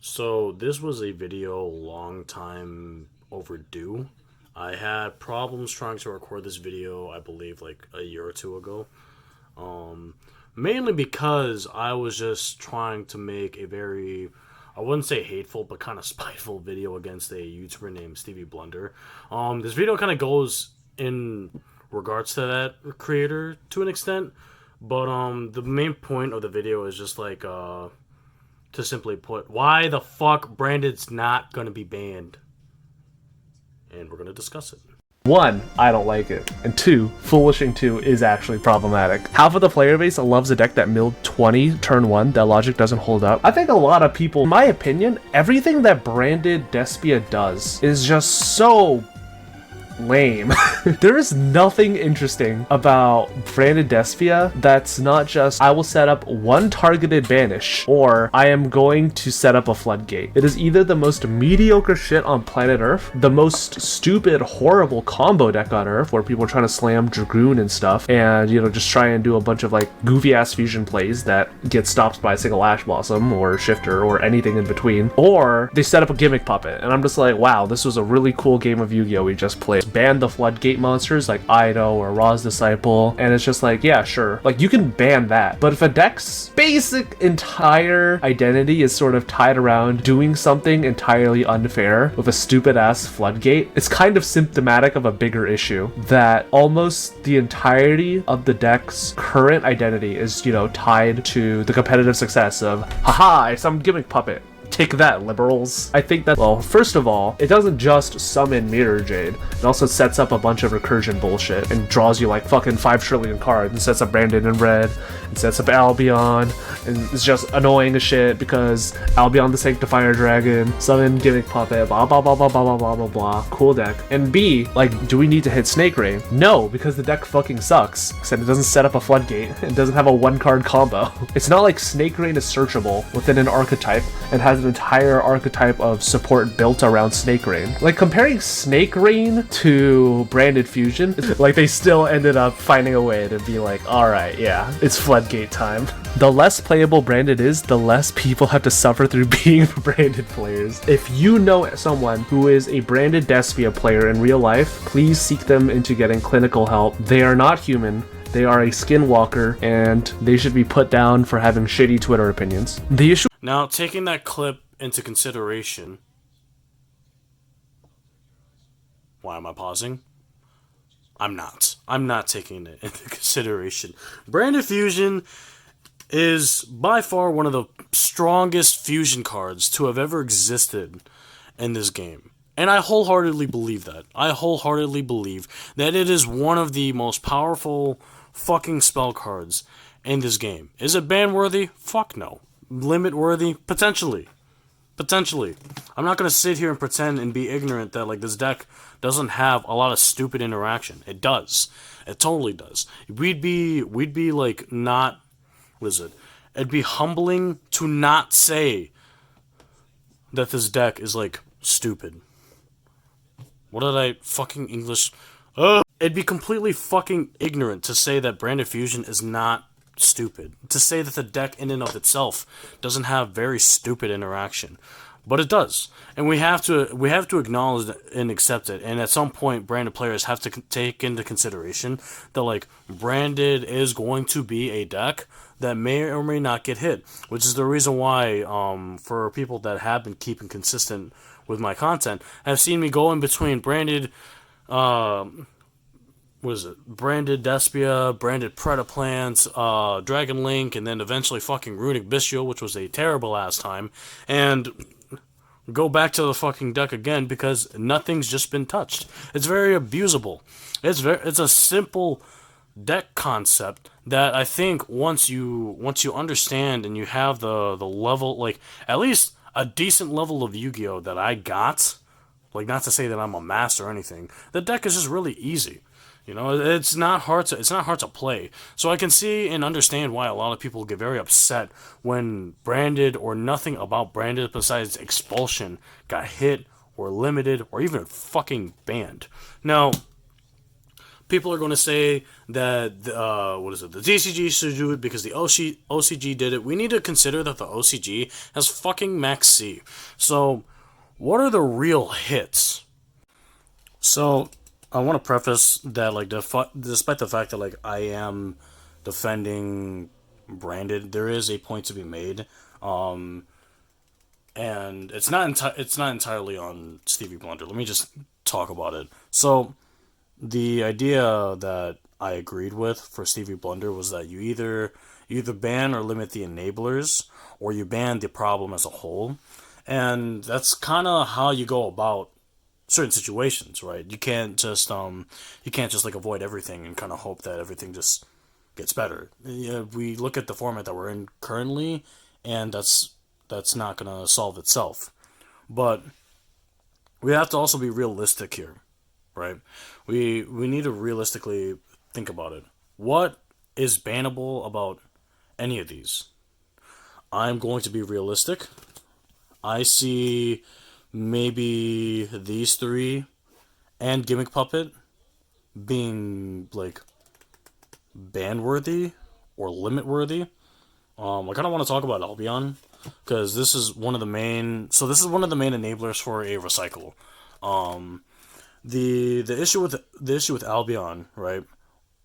So this was a video long time overdue. I had problems trying to record this video, I believe, like a year or two ago. Um, Mainly because I was just trying to make a very, I wouldn't say hateful, but kind of spiteful video against a YouTuber named Stevie Blunder. This video kind of goes in regards to that creator to an extent, but the main point of the video is just like to simply put, why the fuck Branded's not gonna be banned, and we're gonna discuss it. One, I don't like it. And two, Foolishing 2 is actually problematic. Half of the player base loves a deck that milled 20 turn 1. That logic doesn't hold up. I think a lot of people, in my opinion, everything that Branded Despia does is just so lame. There is nothing interesting about Branded Despia that's not just, I will set up one targeted banish, or I am going to set up a floodgate. It is either the most mediocre shit on planet Earth, the most stupid, horrible combo deck on Earth, where people are trying to slam Dragoon and stuff, and, you know, just try and do a bunch of, like, goofy-ass fusion plays that get stopped by a single Ash Blossom, or Shifter, or anything in between, or they set up a gimmick puppet, and I'm just like, wow, this was a really cool game of Yu-Gi-Oh! We just played. Ban the floodgate monsters like Ido or Ra's Disciple, and it's just like, yeah, sure, like you can ban that, but if a deck's basic entire identity is sort of tied around doing something entirely unfair with a stupid ass floodgate, it's kind of symptomatic of a bigger issue that almost the entirety of the deck's current identity is, you know, tied to the competitive success of, haha, I summoned gimmick puppet. Take that, liberals. I think that, well, first of all, it doesn't just summon Mirror Jade. It also sets up a bunch of recursion bullshit and draws you like fucking 5 trillion cards and sets up Brandon in red and sets up Albion, and it's just annoying as shit because Albion the Sanctifier Dragon, summon Gimmick Puppet, blah blah blah blah blah blah blah blah blah. Cool deck. And B, like, do we need to hit Snake Rain? No, because the deck fucking sucks. Except it doesn't set up a floodgate. It doesn't have a 1-card combo. It's not like Snake Rain is searchable within an archetype and has an entire archetype of support built around Snake Rain. Like, comparing Snake Rain to Branded Fusion, like, they still ended up finding a way to be like, alright, yeah, it's floodgate time. The less playable Branded is, the less people have to suffer through being Branded players. If you know someone who is a Branded Despia player in real life, please seek them into getting clinical help. They are not human. They are a skinwalker, and they should be put down for having shitty Twitter opinions. The issue. Now, taking that clip into consideration, why am I pausing? I'm not taking it into consideration. Branded Fusion is by far one of the strongest fusion cards to have ever existed in this game. And I wholeheartedly believe that. I wholeheartedly believe that it is one of the most powerful fucking spell cards in this game. Is it ban worthy? Fuck no. Limit worthy? Potentially. Potentially. I'm not gonna sit here and pretend and be ignorant that, like, this deck doesn't have a lot of stupid interaction. It does. It totally does. We'd be like, not, what is it? It'd be humbling to not say that this deck is, like, stupid. What did I fucking English? It'd be completely fucking ignorant to say that Branded Fusion is not stupid. To say that the deck in and of itself doesn't have very stupid interaction. But it does. And we have to acknowledge and accept it. And at some point, Branded players have to take into consideration that, like, Branded is going to be a deck that may or may not get hit. Which is the reason why, for people that have been keeping consistent with my content, have seen me go in between Branded, Branded Despia, Branded Predaplant, Dragon Link, and then eventually fucking Runic Bestial, which was a terrible ass time, and go back to the fucking deck again because nothing's just been touched. It's very abusable. It's a simple deck concept that I think once you understand and you have the level, like, at least a decent level of Yu-Gi-Oh! That I got, like, not to say that I'm a master or anything, the deck is just really easy. You know, it's not hard to play. So I can see and understand why a lot of people get very upset when Branded or nothing about Branded besides Expulsion got hit or limited or even fucking banned. Now, People are going to say that the TCG should do it because the OCG did it. We need to consider that the OCG has fucking max C. So, what are the real hits? So, I want to preface that, like, despite the fact that, like, I am defending Branded, there is a point to be made. And it's not entirely on Stevie Blunder. Let me just talk about it. So, the idea that I agreed with for Stevie Blunder was that you either ban or limit the enablers, or you ban the problem as a whole. And that's kind of how you go about certain situations, right? You can't just like avoid everything and kind of hope that everything just gets better. We look at the format that we're in currently, and that's not gonna solve itself. But we have to also be realistic here, right? We need to realistically think about it. What is bannable about any of these? I'm going to be realistic. I see maybe these three and Gimmick Puppet being like ban-worthy or limit-worthy. I kind of want to talk about Albion because this is one of the main. So this is one of the main enablers for a recycle. The issue with Albion, right,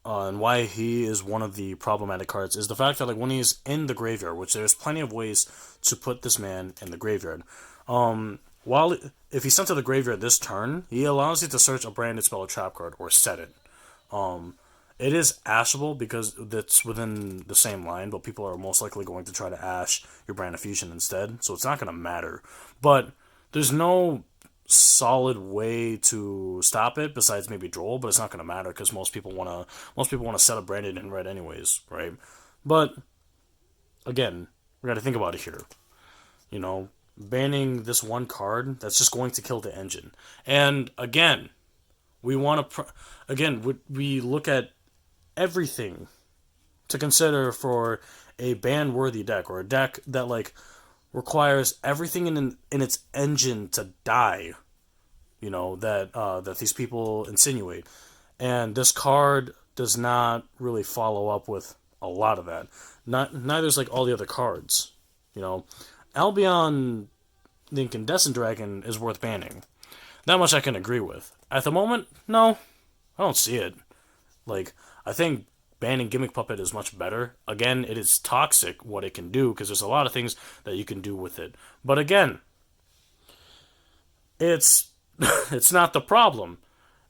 and why he is one of the problematic cards is the fact that, like, when he's in the graveyard, which there's plenty of ways to put this man in the graveyard. While if he's sent to the graveyard this turn, he allows you to search a branded spell or trap card or set it. It is ashable because that's within the same line, but people are most likely going to try to ash your Brand of Fusion instead, so it's not going to matter. But there's no solid way to stop it besides maybe Droll, but it's not going to matter because most people want to set up Branded in red anyways, right? But again, we got to think about it here. You know, banning this one card, that's just going to kill the engine. And again, we want to we look at everything to consider for a ban-worthy deck, or a deck that, like, requires everything in its engine to die, you know, that these people insinuate. And this card does not really follow up with a lot of that. Neither's like all the other cards, you know. Albion, the Incandescent Dragon, is worth banning. That much I can agree with. At the moment, no, I don't see it. Like, I think banning Gimmick Puppet is much better. Again, it is toxic what it can do, because there's a lot of things that you can do with it. But again, it's it's not the problem.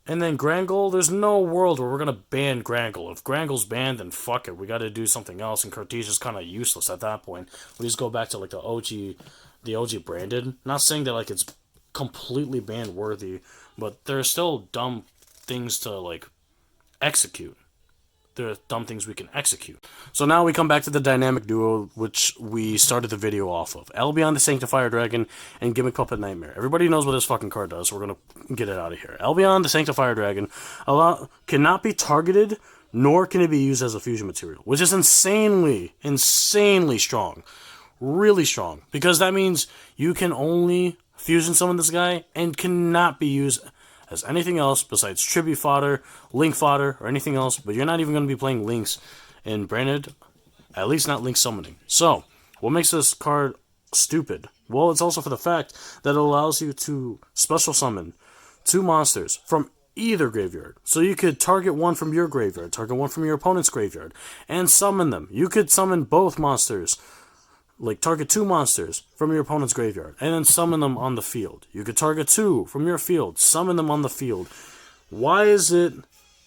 And then Grangle, there's no world where we're going to ban Grangle. If Grangle's banned, then fuck it. We got to do something else, and Cartesia's kind of useless at that point. We just go back to, like, the OG Branded. Not saying that, like, it's completely ban worthy, but there are still dumb things to, like, execute. There are dumb things we can execute. So now we come back to the dynamic duo, which we started the video off of. Albion the Sanctifier Dragon and Gimmick Puppet Nightmare. Everybody knows what this fucking card does, so we're going to get it out of here. Albion the Sanctifier Dragon cannot be targeted, nor can it be used as a fusion material, which is insanely strong. Really strong. Because that means you can only fusion summon this guy and cannot be used as anything else besides tribute fodder, link fodder, or anything else, but you're not even going to be playing links in Branded, at least not link summoning. So, what makes this card stupid? Well, it's also for the fact that it allows you to special summon 2 monsters from either graveyard. So you could target one from your graveyard, target one from your opponent's graveyard, and summon them. You could summon both monsters, like target 2 monsters from your opponent's graveyard, and then summon them on the field. You could target 2 from your field, summon them on the field. Why is it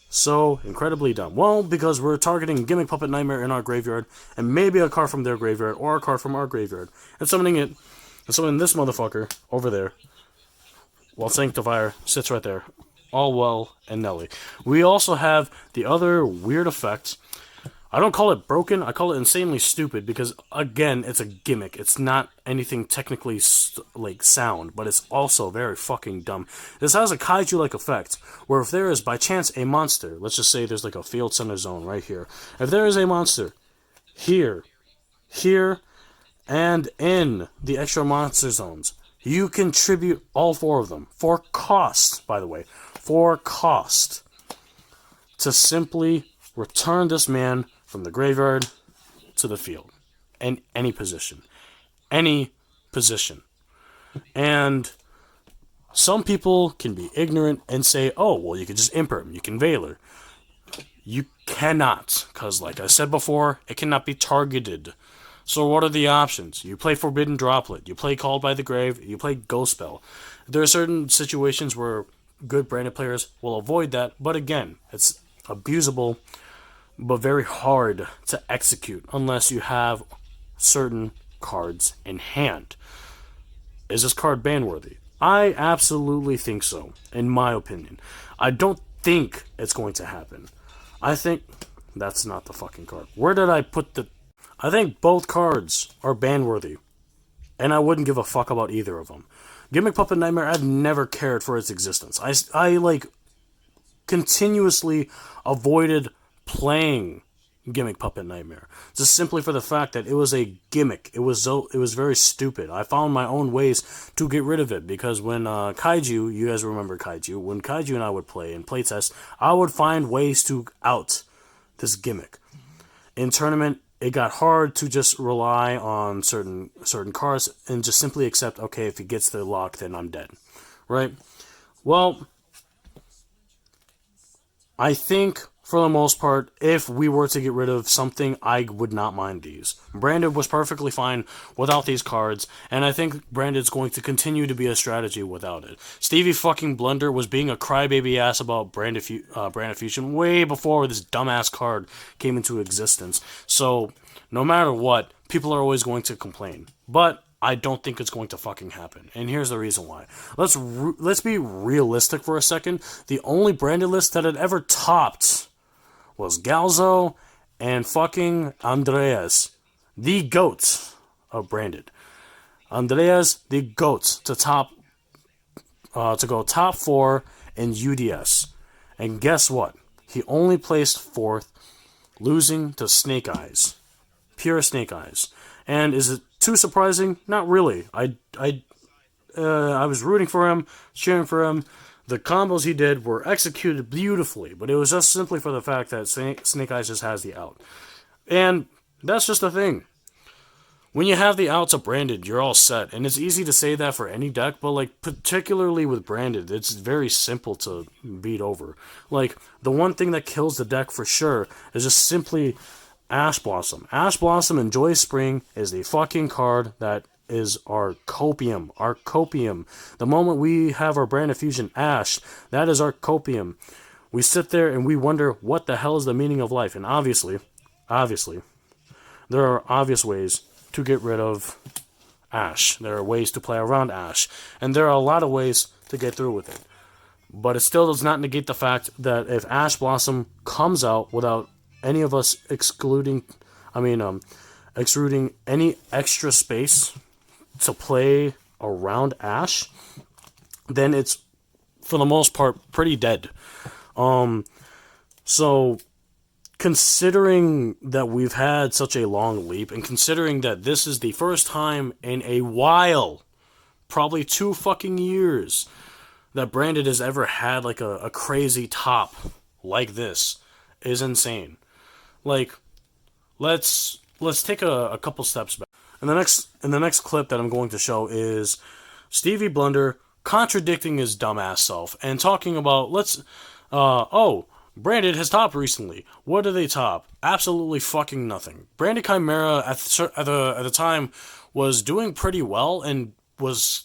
so incredibly dumb? Well, because we're targeting Gimmick Puppet Nightmare in our graveyard, and maybe a card from their graveyard, or a card from our graveyard, and summoning this motherfucker over there, while Sanctifier sits right there. All well and Nelly. We also have the other weird effect. I don't call it broken, I call it insanely stupid, because, again, it's a gimmick. It's not anything technically, sound, but it's also very fucking dumb. This has a kaiju-like effect, where if there is, by chance, a monster, let's just say there's, like, a field center zone right here. If there is a monster here, and in the extra monster zones, you can tribute all 4 of them, for cost, by the way, for cost. to simply return this man from the graveyard to the field in any position. Any position. And some people can be ignorant and say, oh, well, you can just imper him, you can Veiler. You cannot, because like I said before, it cannot be targeted. So what are the options? You play Forbidden Droplet, you play Called by the Grave, you play Ghost Spell. There are certain situations where good branded players will avoid that, but again, it's abusable, but very hard to execute unless you have certain cards in hand. Is this card ban-worthy? I absolutely think so, in my opinion. I don't think it's going to happen. I think that's not the fucking card. Where did I put the... I think both cards are ban-worthy, and I wouldn't give a fuck about either of them. Gimmick Puppet Nightmare, I've never cared for its existence. I like, continuously avoided playing Gimmick Puppet Nightmare, just simply for the fact that it was a gimmick. It was very stupid. I found my own ways to get rid of it, because when Kaiju, you guys remember Kaiju, when Kaiju and I would play and playtest, I would find ways to out this gimmick. In tournament, it got hard to just rely on certain cards and just simply accept, okay, if he gets the lock, then I'm dead, right? Well, I think for the most part, if we were to get rid of something, I would not mind these. Branded was perfectly fine without these cards, and I think Branded's going to continue to be a strategy without it. Stevie fucking Blunder was being a crybaby ass about Branded Fusion way before this dumbass card came into existence. So, no matter what, people are always going to complain. But I don't think it's going to fucking happen. And here's the reason why. Let's be realistic for a second. The only Branded list that had ever topped was Galzo and fucking Andreas, the GOAT of Branded. Andreas, the GOAT, to go top 4 in UDS. And guess what? He only placed 4th, losing to Snake Eyes. Pure Snake Eyes. And is it too surprising? Not really. I was rooting for him, cheering for him. The combos he did were executed beautifully, but it was just simply for the fact that Snake Eyes just has the out. And that's just the thing. When you have the outs of Branded, you're all set. And it's easy to say that for any deck, but like particularly with Branded, it's very simple to beat over. Like, the one thing that kills the deck for sure is just simply Ash Blossom. Ash Blossom and Joy Spring is the fucking card that is our copium. Our copium. The moment we have our Brand of Fusion Ash, that is our copium. We sit there and we wonder what the hell is the meaning of life. And obviously, there are obvious ways to get rid of Ash. There are ways to play around Ash. And there are a lot of ways to get through with it. But it still does not negate the fact that if Ash Blossom comes out without any of us extruding any extra space to play around Ash, then it's, for the most part, pretty dead. So, considering that we've had such a long leap, and considering that this is the first time in a while, probably 2 fucking years, that Branded has ever had like a crazy top like this, is insane. Like, let's take a couple steps back. In the next clip that I'm going to show is Stevie Blunder contradicting his dumbass self and talking about Branded has topped recently. What do they top? Absolutely fucking nothing. Branded Chimera at the time was doing pretty well and was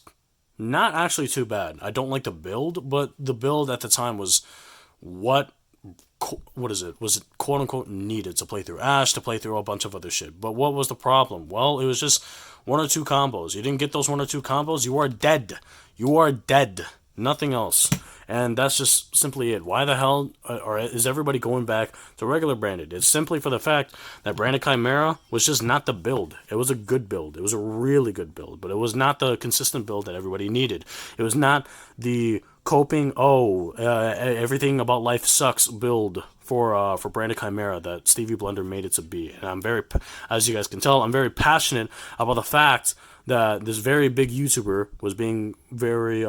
not actually too bad. I don't like the build, but the build at the time was what is it? Was it quote unquote needed to play through Ash, to play through a bunch of other shit. But what was the problem? Well, it was just 1 or 2 combos. You didn't get those 1 or 2 combos, you are dead. You are dead. Nothing else. And that's just simply it. Why the hell is everybody going back to regular Branded? It's simply for the fact that Branded Chimera was just not the build. It was a good build. It was a really good build. But it was not the consistent build that everybody needed. It was not the coping, everything about life sucks build for Branded Chimera that Stevie Blunder made it to be. And I'm very, as you guys can tell, I'm very passionate about the fact that this very big YouTuber was being very,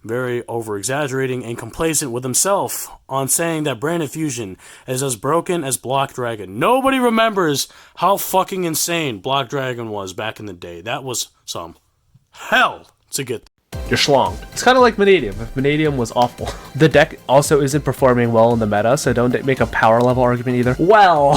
very over-exaggerating and complacent with himself on saying that Branded Fusion is as broken as Block Dragon. Nobody remembers how fucking insane Block Dragon was back in the day. That was some hell to get. You're schlonged. It's kind of like Vanadium, if Vanadium was awful. The deck also isn't performing well in the meta, so don't make a power level argument either. Well,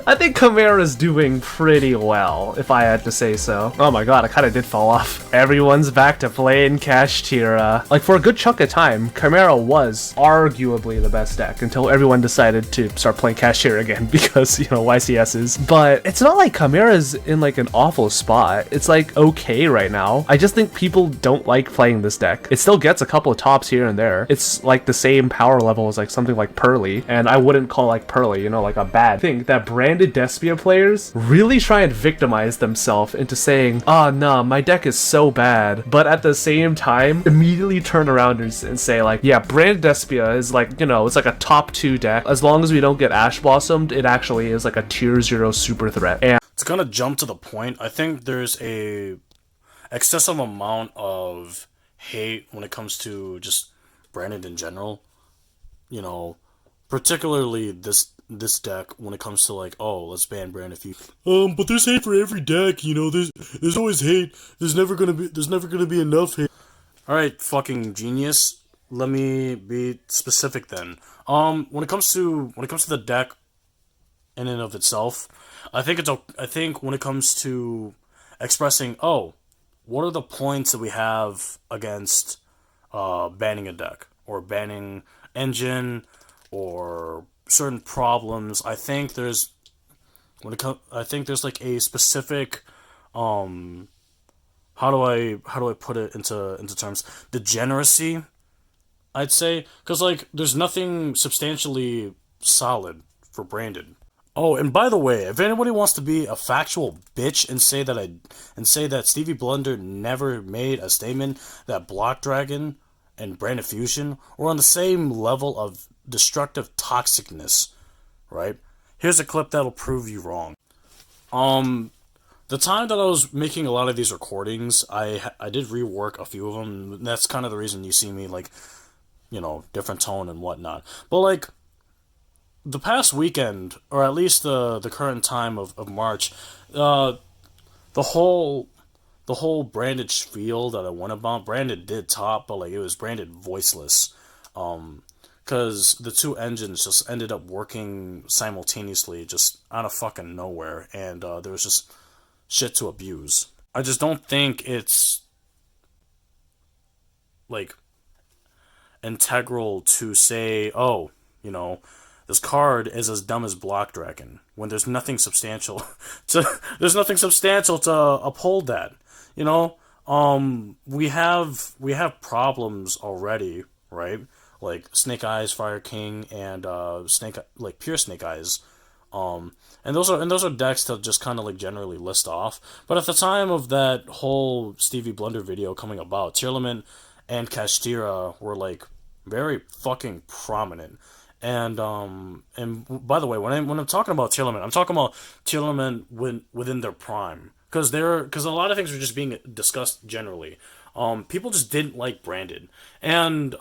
I think Camra's doing pretty well, if I had to say so. Oh my god, I kind of did fall off. Everyone's back to playing Kashtira. Like, for a good chunk of time, Camra was arguably the best deck until everyone decided to start playing Kashtira again because, you know, YCSs. But it's not like Camra's in, like, an awful spot. It's, like, okay right now. I just think people don't like playing this deck. It still gets a couple of tops here and there. It's like the same power level as like something like Pearly, and I wouldn't call like Pearly, you know, like a bad thing. That branded Despia players really try and victimize themselves into saying, oh no, my deck is so bad, but at the same time immediately turn around and say like, yeah, branded Despia is like, you know, it's like a top 2 deck. As long as we don't get Ash Blossomed, it actually is like a tier 0 super threat. And to kind of jump to the point, I think there's a excessive amount of hate when it comes to just Branded in general. You know, particularly this deck when it comes to like, oh, let's ban Branded Fusion. But there's hate for every deck, you know, there's always hate. There's never gonna be enough hate. Alright, fucking genius. Let me be specific then. When it comes to the deck in and of itself, I think when it comes to expressing, oh, what are the points that we have against banning a deck or banning engine or certain problems? I think there's like a specific how do I put it into terms? Degeneracy, I'd say, because like there's nothing substantially solid for Branded. Oh, and by the way, if anybody wants to be a factual bitch and say that Stevie Blunder never made a statement that Block Dragon and Branded Fusion were on the same level of destructive toxicness, right? Here's a clip that'll prove you wrong. The time that I was making a lot of these recordings, I did rework a few of them. And that's kind of the reason you see me like, you know, different tone and whatnot. But like, the past weekend, or at least the current time of March, the whole Branded spiel that I went about, Branded did top, but like it was Branded voiceless, because the two engines just ended up working simultaneously, just out of fucking nowhere, and there was just shit to abuse. I just don't think it's like integral to say, oh, you know, this card is as dumb as Block Dragon, when there's nothing substantial to uphold that. You know, we have problems already, right? Like Snake Eyes, Fire King, and Pure Snake Eyes. And those are decks to just kind of like generally list off. But at the time of that whole Stevie Blunder video coming about, Tearlament and Kashtira were like very fucking prominent. And by the way, when I'm talking about Tearlament, I'm talking about Tearlament within their prime, because a lot of things were just being discussed generally. People just didn't like Branded, and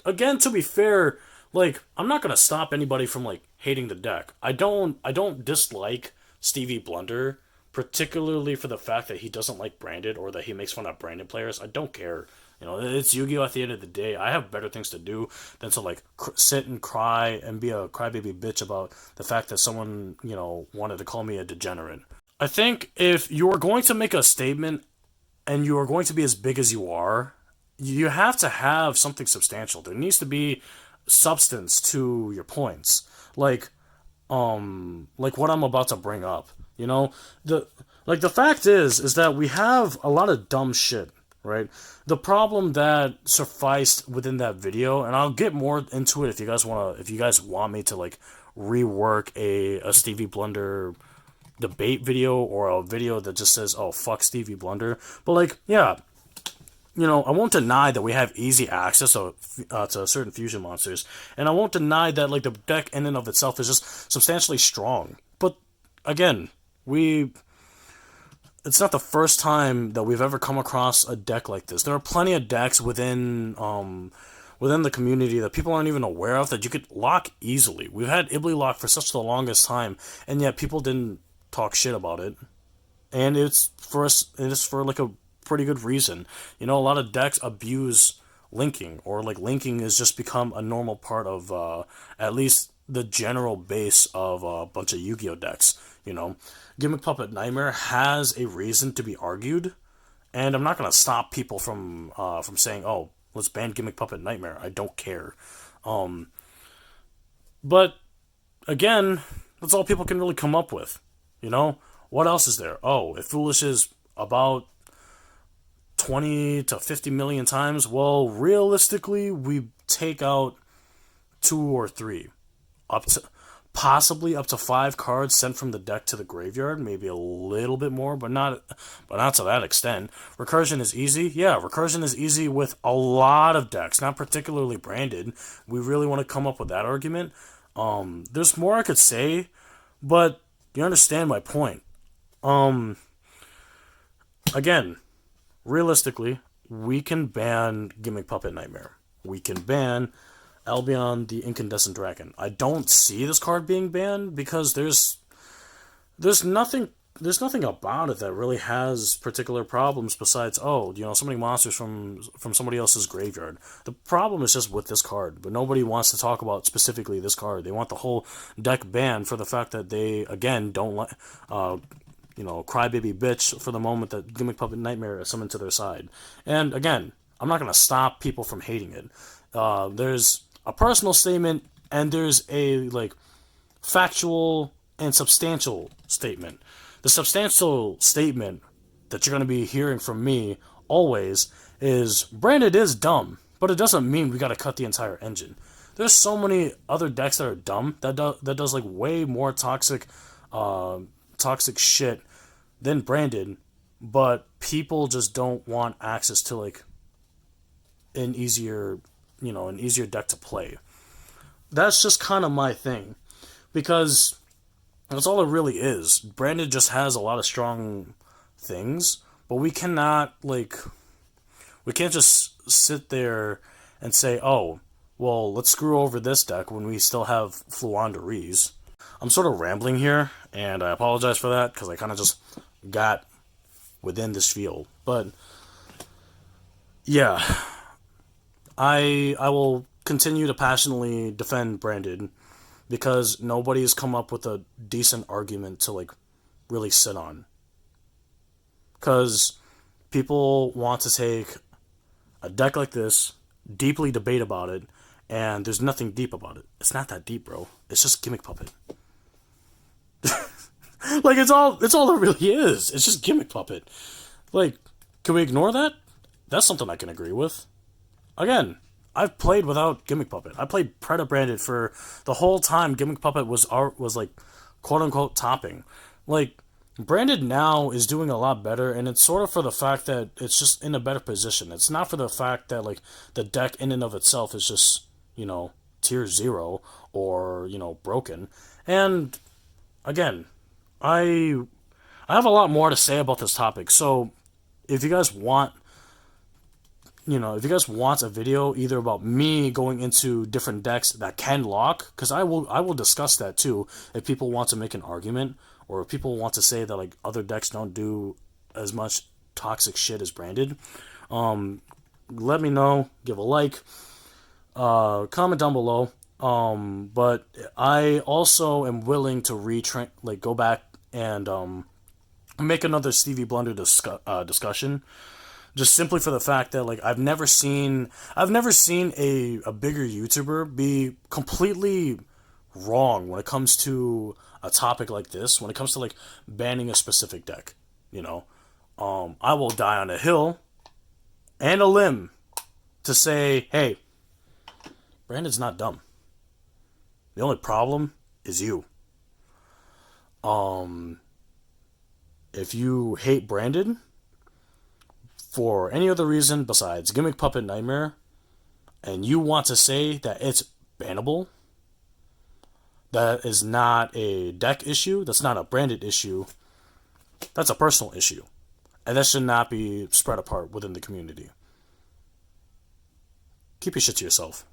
again, to be fair, like I'm not gonna stop anybody from like hating the deck. I don't dislike Stevie Blunder, particularly for the fact that he doesn't like Branded or that he makes fun of Branded players. I don't care. You know, it's Yu-Gi-Oh! At the end of the day. I have better things to do than to, like, sit and cry and be a crybaby bitch about the fact that someone, you know, wanted to call me a degenerate. I think if you're going to make a statement and you are going to be as big as you are, you have to have something substantial. There needs to be substance to your points. Like what I'm about to bring up. You know? The fact is that we have a lot of dumb shit. Right? The problem that sufficed within that video, and I'll get more into it if you guys want me to like rework a Stevie Blunder debate video or a video that just says, oh, fuck Stevie Blunder. But like, yeah, you know, I won't deny that we have easy access to certain fusion monsters, and I won't deny that like the deck in and of itself is just substantially strong. But again, it's not the first time that we've ever come across a deck like this. There are plenty of decks within the community that people aren't even aware of that you could lock easily. We've had Ibly lock for such the longest time, and yet people didn't talk shit about it. And it's for us. It's for like a pretty good reason. You know, a lot of decks abuse linking, or like linking has just become a normal part of at least the general base of a bunch of Yu-Gi-Oh decks. You know, Gimmick Puppet Nightmare has a reason to be argued, and I'm not gonna stop people from saying, "Oh, let's ban Gimmick Puppet Nightmare." I don't care. But again, that's all people can really come up with. You know, what else is there? Oh, it foolishes about 20 to 50 million times. Well, realistically, we take out 2 or 3, up to possibly up to 5 cards sent from the deck to the graveyard, maybe a little bit more, but not to that extent. Recursion is easy. Yeah, recursion is easy with a lot of decks, not particularly branded. We really want to come up with that argument. There's more I could say, but you understand my point. Again, realistically, we can ban Gimmick Puppet Nightmare. We can ban Albion the Incandescent Dragon. I don't see this card being banned because there's nothing about it that really has particular problems besides, oh, you know, so many monsters from somebody else's graveyard. The problem is just with this card, but nobody wants to talk about specifically this card. They want the whole deck banned for the fact that they, again, don't like crybaby bitch for the moment that Gimmick Puppet Nightmare is summoned to their side. And again, I'm not going to stop people from hating it. There's a personal statement, and there's a factual and substantial statement. The substantial statement that you're going to be hearing from me always is branded is dumb, but it doesn't mean we got to cut the entire engine. There's so many other decks that are dumb that does like way more toxic shit than branded, but people just don't want access to like an easier deck to play. That's just kind of my thing, because that's all it really is. Branded just has a lot of strong things, but we can't just sit there and say, oh, well, let's screw over this deck when we still have Fluandereeze. I'm sort of rambling here, and I apologize for that, because I kind of just got within this field. But yeah, I will continue to passionately defend branded, because nobody's come up with a decent argument to like really sit on. Because people want to take a deck like this, deeply debate about it, and there's nothing deep about it. It's not that deep, bro. It's just Gimmick Puppet. Like, it's all it really is. It's just Gimmick Puppet. Like, can we ignore that? That's something I can agree with. Again, I've played without Gimmick Puppet. I played Preda branded for the whole time Gimmick Puppet was like quote unquote topping. Like, branded now is doing a lot better, and it's sort of for the fact that it's just in a better position. It's not for the fact that like the deck in and of itself is just, you know, tier 0 or, you know, broken. And again, I have a lot more to say about this topic. So if you guys want a video either about me going into different decks that can lock, because I will discuss that too if people want to make an argument, or if people want to say that like other decks don't do as much toxic shit as branded. Let me know, give a like, comment down below. But I also am willing to go back and make another Stevie Blunder discussion. Just simply for the fact that like I've never seen a bigger YouTuber be completely wrong when it comes to a topic like this, when it comes to like banning a specific deck. You know, I will die on a hill and a limb to say, hey, Brandon's not dumb. The only problem is you. If you hate Brandon for any other reason besides Gimmick Puppet Nightmare, and you want to say that it's bannable, that is not a deck issue, that's not a branded issue, that's a personal issue. And that should not be spread apart within the community. Keep your shit to yourself.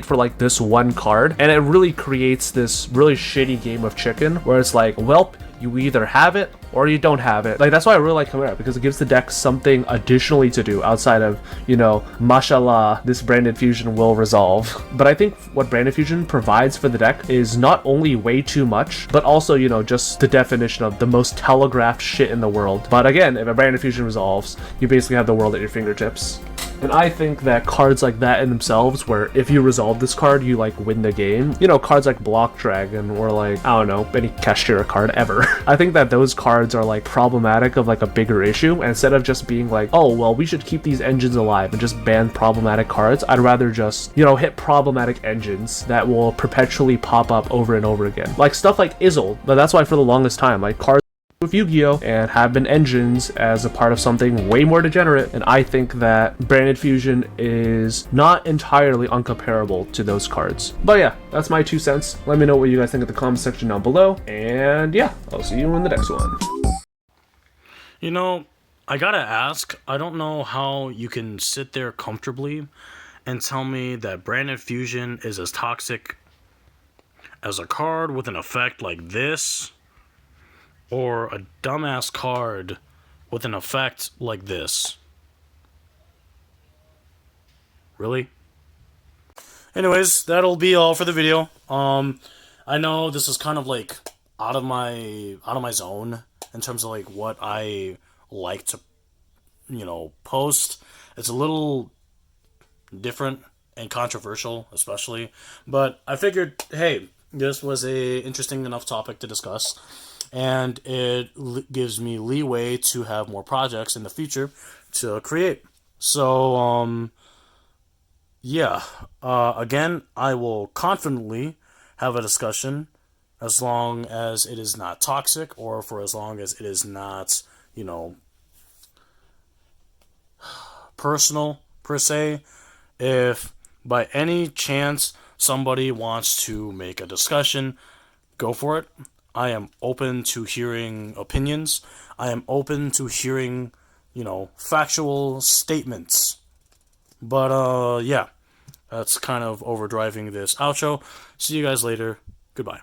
For like this one card, and it really creates this really shitty game of chicken where it's like, well, you either have it or you don't have it. Like, that's why I really like Camra, because it gives the deck something additionally to do outside of, you know, mashallah, this branded fusion will resolve. But I think what branded fusion provides for the deck is not only way too much, but also, you know, just the definition of the most telegraphed shit in the world. But again, if a branded fusion resolves, you basically have the world at your fingertips. And I think that cards like that in themselves, where if you resolve this card, you like win the game. You know, cards like Block Dragon or like, I don't know, any Kashira card ever. I think that those cards are like problematic of like a bigger issue. And instead of just being like, oh, well, we should keep these engines alive and just ban problematic cards, I'd rather just, you know, hit problematic engines that will perpetually pop up over and over again. Like stuff like Izzle. But that's why for the longest time, like cards with Yu-Gi-Oh! And have been engines as a part of something way more degenerate, and I think that branded fusion is not entirely uncomparable to those cards. But yeah, that's my 2 cents. Let me know what you guys think in the comment section down below, and yeah, I'll see you in the next one. You know, I gotta ask, I don't know how you can sit there comfortably and tell me that branded fusion is as toxic as a card with an effect like this, or a dumbass card with an effect like this. Really? Anyways, that'll be all for the video. I know this is kind of like out of my zone in terms of like what I like to, you know, post. It's a little different and controversial, especially, but I figured, hey, this was a interesting enough topic to discuss. And it gives me leeway to have more projects in the future to create. So, yeah. Again, I will confidently have a discussion as long as it is not toxic, or for as long as it is not, you know, personal, per se. If by any chance somebody wants to make a discussion, go for it. I am open to hearing opinions. I am open to hearing, you know, factual statements. But, yeah, that's kind of overdriving this outro. See you guys later. Goodbye.